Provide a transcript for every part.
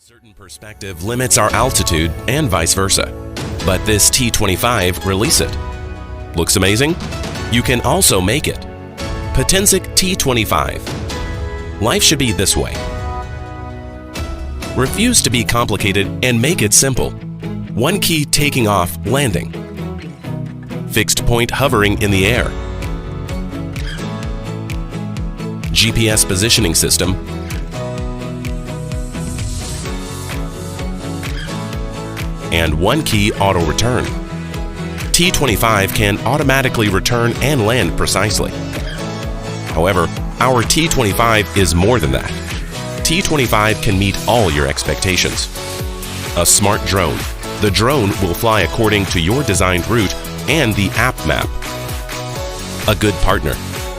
Certain perspective limits our altitude and vice versa. But this T25 release it. Looks amazing? You can also make it. Potensic T25. Life should be this way. Refuse to be complicated and make it simple. One key taking off, landing. Fixed point hovering in the air. GPS positioning system. And one key auto return. T25 can automatically return and land precisely. However, our T25 is more than that. T25 can meet all your expectations. A smart drone. The drone will fly according to your designed route and the app map. A good partner.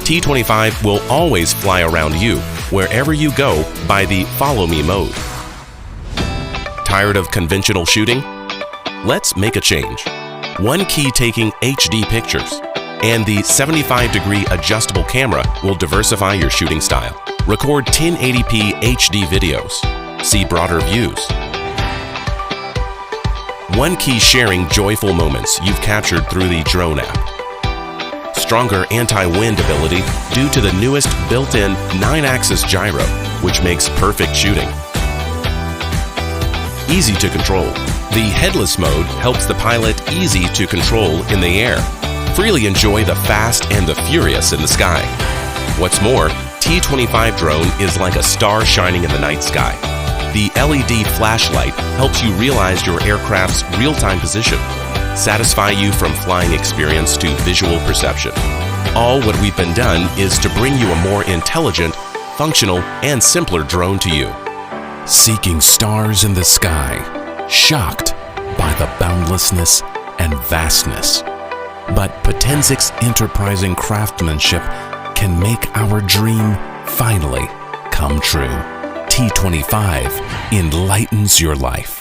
T25 will always fly around you, wherever you go, by the Follow Me mode. Tired of conventional shooting? Let's make a change. One key taking HD pictures, and the 75-degree adjustable camera will diversify your shooting style. Record 1080p HD videos. See broader views. One key sharing joyful moments you've captured through the drone app. Stronger anti-wind ability due to the newest built-in 9-axis gyro, which makes perfect shooting. Easy to control. The headless mode helps the pilot easy to control in the air. Freely enjoy the fast and the furious in the sky. What's more, T25 drone is like a star shining in the night sky. The LED flashlight helps you realize your aircraft's real-time position, satisfy you from flying experience to visual perception. All what we've been done is to bring you a more intelligent, functional, and simpler drone to you. Seeking stars in the sky, shocked by the boundlessness and vastness. But Potensic's enterprising craftsmanship can make our dream finally come true. T25 enlightens your life.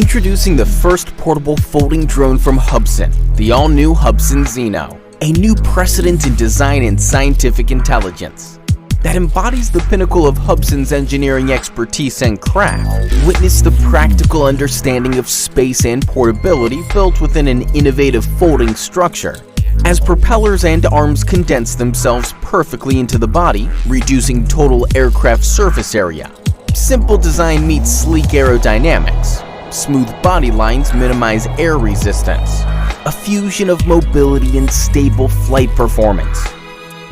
Introducing the first portable folding drone from Hubsan, the all-new Hubsan Zeno, a new precedent in design and scientific intelligence that embodies the pinnacle of Hubsan's engineering expertise and craft. Witness the practical understanding of space and portability built within an innovative folding structure, as propellers and arms condense themselves perfectly into the body, reducing total aircraft surface area. Simple design meets sleek aerodynamics. Smooth body lines minimize air resistance. A fusion of mobility and stable flight performance.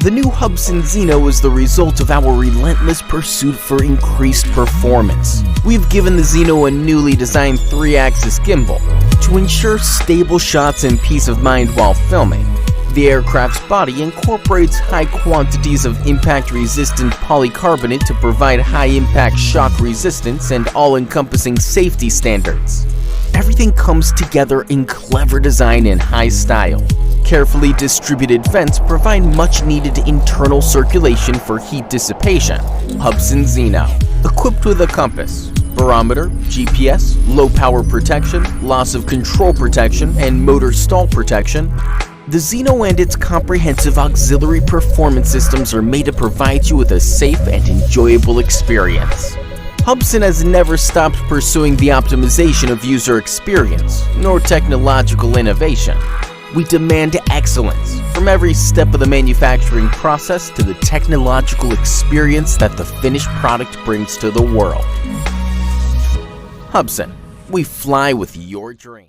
The new Hubsan Zeno is the result of our relentless pursuit for increased performance. We've given the Zeno a newly designed 3-axis gimbal to ensure stable shots and peace of mind while filming. The aircraft's body incorporates high quantities of impact-resistant polycarbonate to provide high-impact shock resistance and all-encompassing safety standards. Everything comes together in clever design and high style. Carefully distributed vents provide much-needed internal circulation for heat dissipation. Hubsan Zeno, equipped with a compass, barometer, GPS, low-power protection, loss of control protection, and motor stall protection, the Zeno and its comprehensive auxiliary performance systems are made to provide you with a safe and enjoyable experience. Hubsan has never stopped pursuing the optimization of user experience, nor technological innovation. We demand excellence from every step of the manufacturing process to the technological experience that the finished product brings to the world. Hubsan, we fly with your dream.